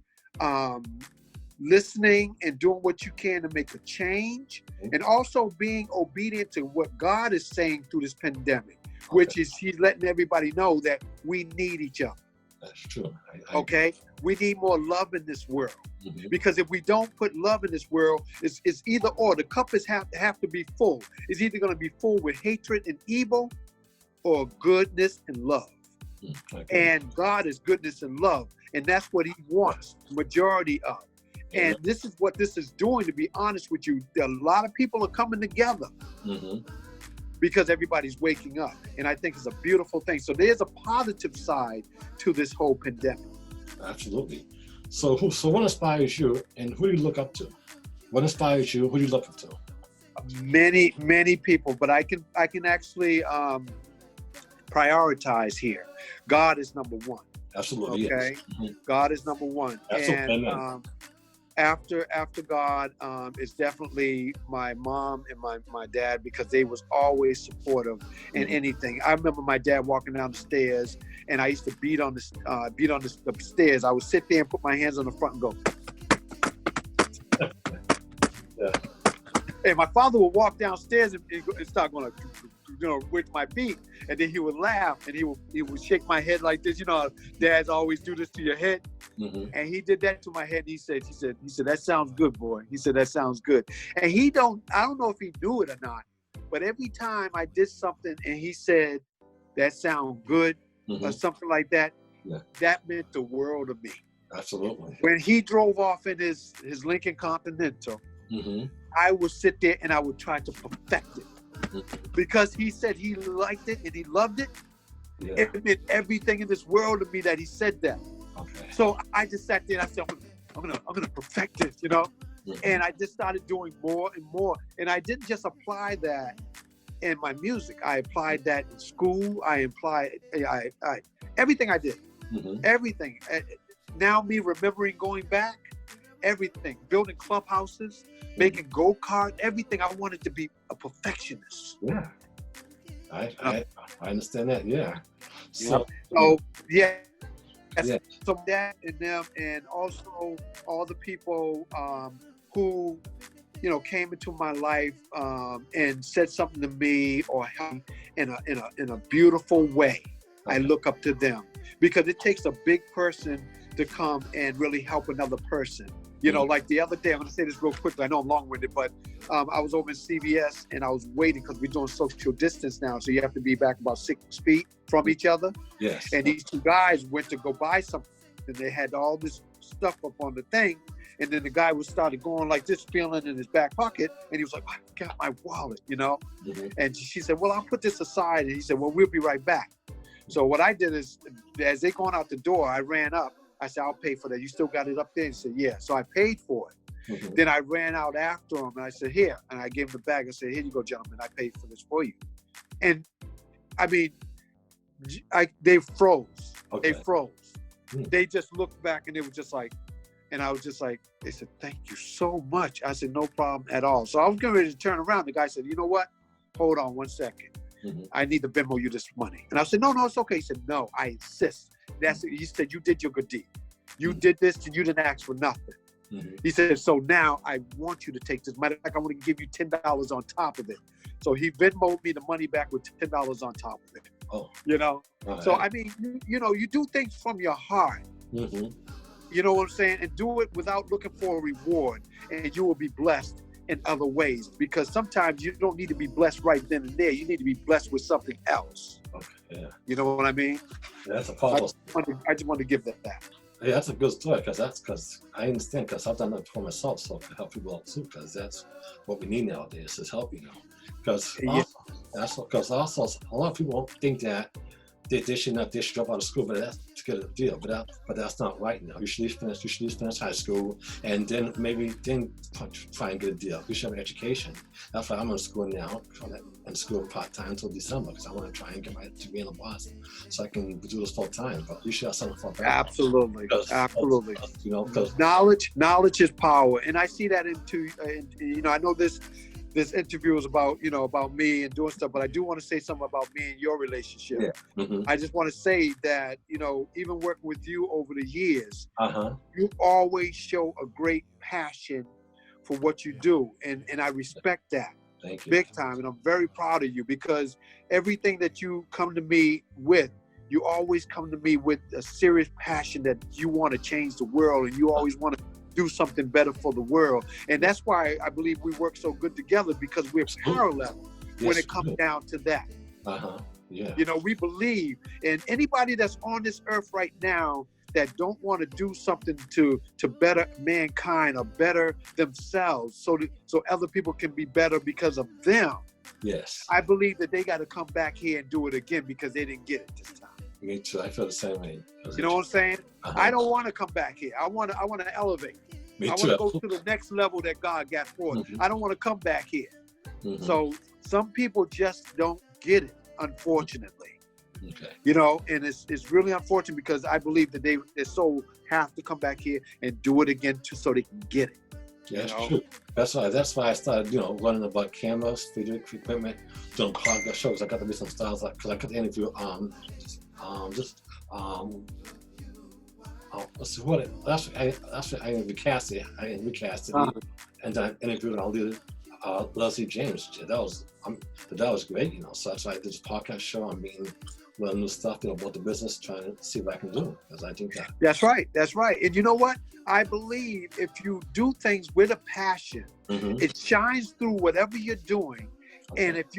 listening and doing what you can to make a change, and also being obedient to what God is saying through this pandemic, which is He's letting everybody know that we need each other. That's true. Okay, we need more love in this world, because if we don't put love in this world, it's either or. The cup is have to be full. It's either going to be full with hatred and evil, or goodness and love. And God is goodness and love, and that's what He wants, majority of. And this is what this is doing, to be honest with you. A lot of people are coming together because everybody's waking up, and I think it's a beautiful thing. So there's a positive side to this whole pandemic. Absolutely. So what inspires you, and who do you look up to? What inspires you? Who do you look up to? Many people, but I can actually prioritize here. God is number one. Absolutely. Okay. Yes. God is number one. Absolutely. And after God, it's definitely my mom and my dad, because they was always supportive in anything. I remember my dad walking down the stairs, and I used to beat on the stairs. I would sit there and put my hands on the front and go. And my father would walk downstairs and start going like, you know, with my feet, and then he would laugh, and he would shake my head like this. You know, dads always do this to your head, and he did that to my head. He said, "That sounds good, boy." He said, "That sounds good." And I don't know if he knew it or not, but every time I did something and he said, "That sounds good," or something like that, that meant the world to me. Absolutely. When he drove off in his Lincoln Continental, I would sit there and I would try to perfect it. Because he said he liked it and he loved it. It meant everything in this world to me that he said that. So I just sat there and I said, I'm gonna perfect it, you know. And I just started doing more and more. And I didn't just apply that in my music. I applied that in school. I applied everything I did. Everything. Now me remembering going back, everything, building clubhouses, making go-kart, everything. I wanted to be a perfectionist. Yeah, I understand that. Yeah. So that and them, and also all the people who, you know, came into my life and said something to me or helped in a beautiful way. I look up to them, because it takes a big person to come and really help another person. You know, like the other day, I'm going to say this real quickly. I know I'm long-winded, but I was over in CVS and I was waiting, because we're doing social distance now. So you have to be back about 6 feet from each other. Yes. And these two guys went to go buy something, and they had all this stuff up on the thing. And then the guy started going like this, feeling in his back pocket. And he was like, I got my wallet, you know? And she said, well, I'll put this aside. And he said, well, we'll be right back. So what I did is, as they going out the door, I ran up. I said, I'll pay for that. You still got it up there? He said, yeah. So I paid for it. Mhm. Then I ran out after him and I said, here. And I gave him the bag. I said, here you go, gentlemen. I paid for this for you. And I mean, they froze. Okay. They froze. Hmm. They just looked back and they were just like, and I was just like, they said, thank you so much. I said, no problem at all. So I was getting ready to turn around. The guy said, you know what? Hold on 1 second. Mhm. I need to Venmo you this money. And I said, no, it's okay. He said, no, I insist. That's it. He said, you did your good deed. You did this and you didn't ask for nothing. Mhm. He said, so now I want you to take this. Matter of fact, I want to give you $10 on top of it. So he Venmoed me the money back with $10 on top of it. Oh. You know? All So, right. I mean, you know, you do things from your heart. Mhm. You know what I'm saying? And do it without looking for a reward. And you will be blessed in other ways. Because sometimes you don't need to be blessed right then and there. You need to be blessed with something else. Okay. Yeah. You know what I mean? That's a I powerful. just want to give that back. Yeah, that's a good story because I understand because I've done that for myself, so to help people out too, because that's what we need nowadays is help, you know. Because Yeah. also a lot of people think that they should drop out of school, but that's to get a deal. But that's not right now. You should at least finish high school and then try and get a deal. You should have an education. That's why I'm in school now. In school part-time until December because I want to try and get my degree in Boston so I can do this full-time. But you should have something for back. Absolutely. Absolutely. You know, because knowledge is power. And I see that you know, I know this interview is about, you know, about me and doing stuff, but I do want to say something about me and your relationship. Yeah. Mm-hmm. I just want to say that, you know, even working with you over the years, Uh-huh. you always show a great passion for what you do. And I respect that. Thank you. Big time. And I'm very proud of you because everything that you come to me with, you always come to me with a serious passion that you want to change the world and you always want to do something better for the world. And that's why I believe we work so good together because we're parallel when it comes down to that. Uh-huh. Yeah. You know, we believe in anybody that's on this earth right now that don't want to do something to better mankind or better themselves so other people can be better because of them. Yes. I believe that they got to come back here and do it again because they didn't get it this time. Me too. I feel the same way. You know what I'm saying? Uh-huh. I don't want to come back here. I want to elevate. Me I too. want to go to the next level that God got for us. Mhm. I don't want to come back here. Mhm. So some people just don't get it, unfortunately. Okay. You know, and it's really unfortunate because I believe that their soul have to come back here and do it again so they can get it. Yeah, that's You know? true. That's why I started, you know, learning about cameras, video equipment, doing cargo shows. I got to be some styles because I got to interview that's what I interviewed Cassie. I interviewed Cassie, and then I interviewed Leslie James. That was great, you know. So that's why I did this podcast show. I'm learning new stuff, you know, about the business, trying to see what I can do. Because I think That's right. And you know what? I believe if you do things with a passion, Mhm. it shines through whatever you're doing. Okay. And if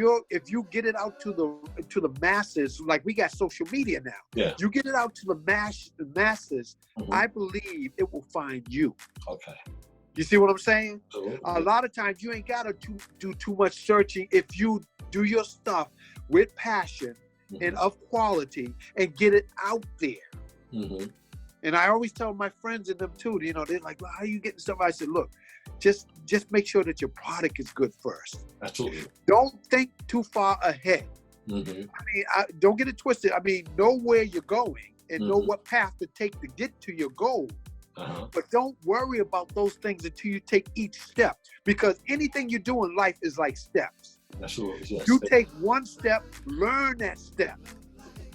you get it out to the masses, like we got social media now, Yeah. you get it out to the masses. Mhm. I believe it will find you. Okay. You see what I'm saying? Absolutely. A lot of times you ain't gotta do too much searching if you do your stuff with passion and of quality and get it out there. Mm-hmm. And I always tell my friends and them too, you know, they're like, well, how are you getting stuff? I said, look, just make sure that your product is good first. Absolutely. Don't think too far ahead. Mm-hmm. I mean, don't get it twisted. I mean, know where you're going and know Mhm. what path to take to get to your goal. Uh-huh. But don't worry about those things until you take each step, because anything you do in life is like steps. Absolutely. Yes. You take one step, learn that step,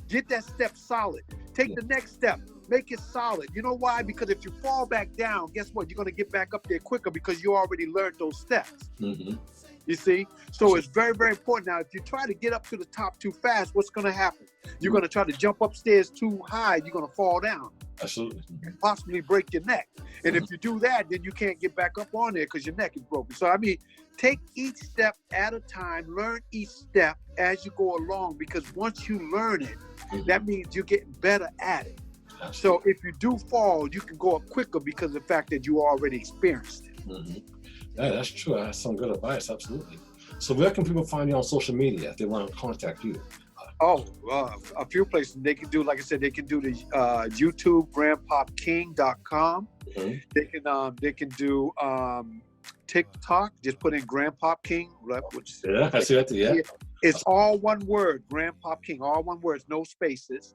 get that step solid. Take the next step, make it solid. You know why? Because if you fall back down, guess what? You're going to get back up there quicker because you already learned those steps. Mm-hmm. You see? So it's very, very important. Now, if you try to get up to the top too fast, what's going to happen? You're going to try to jump upstairs too high. You're going to fall down Absolutely. and possibly break your neck. And if you do that, then you can't get back up on there because your neck is broken. So, I mean, take each step at a time, learn each step as you go along, because once you learn it, that means you're getting better at it. Absolutely. So if you do fall, you can go up quicker because of the fact that you already experienced it. Mm-hmm. Yeah, that's true. That's some good advice. Absolutely. So where can people find you on social media if they want to contact you? Oh, a few places they can do. Like I said, they can do the YouTube grandpopking.com. They can do TikTok. Just put in Grandpopking. Yeah, I see that. Yeah. It's all one word, Grandpopking, all one word, no spaces.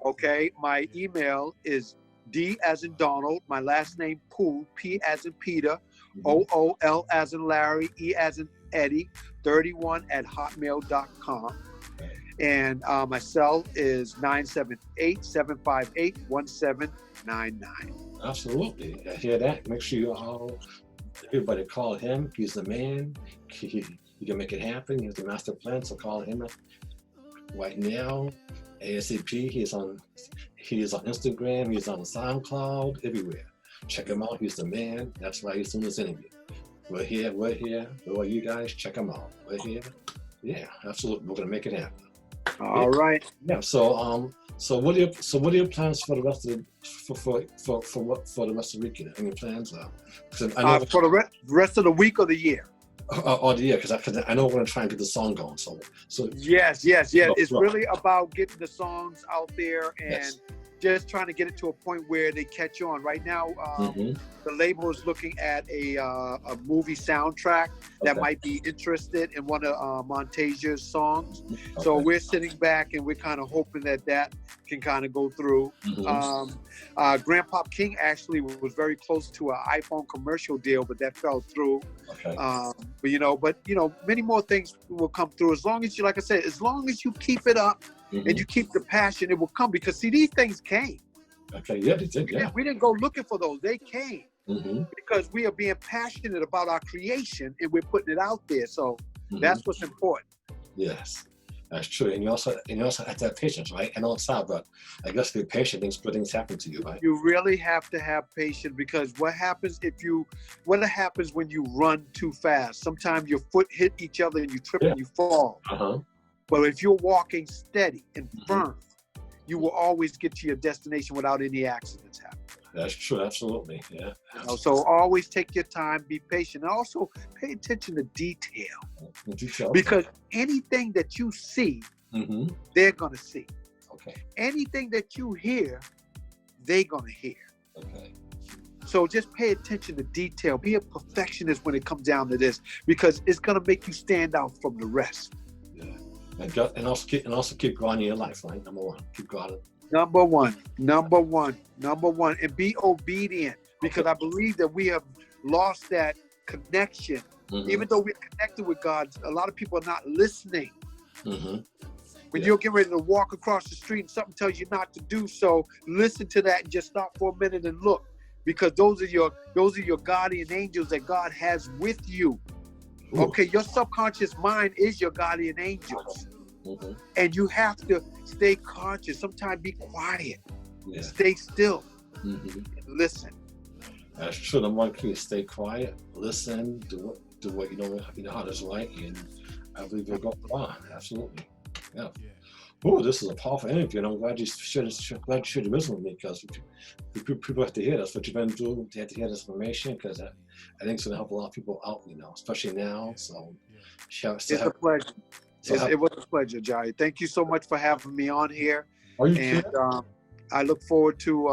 Okay. My email is D as in Donald, my last name Poole, P as in Peter, OOL as in Larry, E as in Eddie, 31@hotmail.com. And my cell is 978-758-1799. Absolutely. I hear that. Make sure everybody call him. He's the man. He can make it happen. He has the master plan, so call him right now. ASAP. He is on Instagram. He's on SoundCloud, everywhere. Check him out. He's the man. That's why he's doing this interview. We're here. Where are you guys? Check him out. We're here. Yeah, absolutely. We're gonna make it happen. All right. Yeah. So what are your plans for the rest of for the rest of the weekend? Any plans? For the rest of the week or the year? Or the year, because I know we're gonna try and get the song going. So yes. It's really about getting the songs out there and just trying to get it to a point where they catch on. Right now, the label is looking at a movie soundtrack that might be interested in one of Montasia's songs. So we're sitting back and we're kind of hoping that can kind of go through. Grandpopking actually was very close to an iPhone commercial deal, but that fell through. But many more things will come through as long as you, like I said, as long as you keep it up. And you keep the passion, it will come, because see, these things came. Okay, yeah, they did, We didn't go looking for those; they came because we are being passionate about our creation and we're putting it out there. So that's what's important. Yes, that's true. And you also have to have patience, right? And also, but I guess the patient things, good things happen to you, right? You really have to have patience, because what happens when you run too fast? Sometimes your foot hit each other and you trip and you fall. But if you're walking steady and firm, you will always get to your destination without any accidents happening. That's true, absolutely. Yeah. Absolutely. So always take your time, be patient, and also pay attention to detail. Because anything that you see, they're gonna see. Okay. Anything that you hear, they're gonna hear. Okay. So just pay attention to detail. Be a perfectionist when it comes down to this, because it's gonna make you stand out from the rest. And also keep growing in your life, right? Number one, keep growing. Number one, and be obedient, because I believe that we have lost that connection. Even though we're connected with God, a lot of people are not listening. When you're getting ready to walk across the street and something tells you not to do so, listen to that and just stop for a minute and look, because those are your guardian angels that God has with you. Okay, your subconscious mind is your guardian angels. And you have to stay conscious. Sometimes be quiet. Stay still. And listen. That's true. The one key is stay quiet, listen, do what you know how to right, and I believe you'll go on. Absolutely. Yeah. Oh, this is a powerful interview, and I'm glad you shared the wisdom with me, because people have to hear this. What you've been doing, they have to hear this information, because I think it's going to help a lot of people out, especially now. So, it's a pleasure. It was a pleasure, Jai. Thank you so much for having me on here. Are you kidding? I look forward to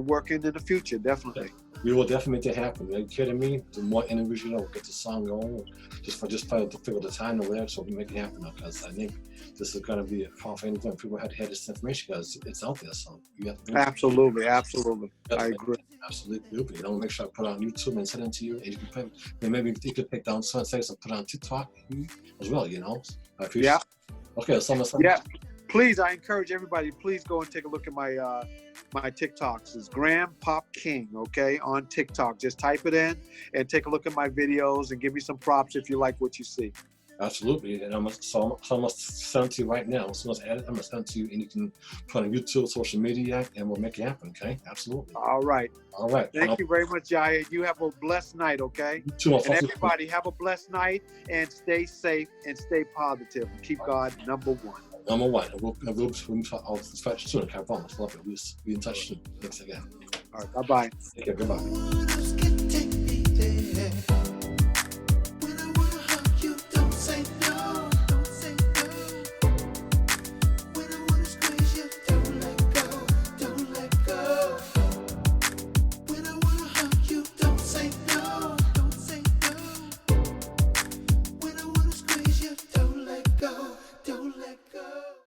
working in the future. Definitely. We will definitely make it happen. Are you kidding me? The more interviews, get the song going. Just try to figure the time to wear, so we make it happen. Because I think this is going to be a powerful interview. People have to hear this information because it's out there. So you have to absolutely. I agree. Absolutely. I'll make sure I put it on YouTube and send it to you. And you can play, and maybe you could pick down some things and put it on TikTok as well. I appreciate it. Okay, so please, I encourage everybody, please go and take a look at my my TikToks. It's Grandpopking, okay, on TikTok. Just type it in and take a look at my videos and give me some props if you like what you see. Absolutely, and I must send it to you right now. As soon as I edit, I'm gonna send it to you, and you can put it on YouTube, social media, and we'll make it happen. Okay, absolutely. All right. Thank you very much, Jaya. You have a blessed night. Okay. You too, and everybody have a blessed night, and stay safe and stay positive. And keep God number one. Number one. We'll touch soon. Okay, I promise. Love it. We'll be in touch soon. Thanks again. All right. Bye-bye. Take care. Goodbye.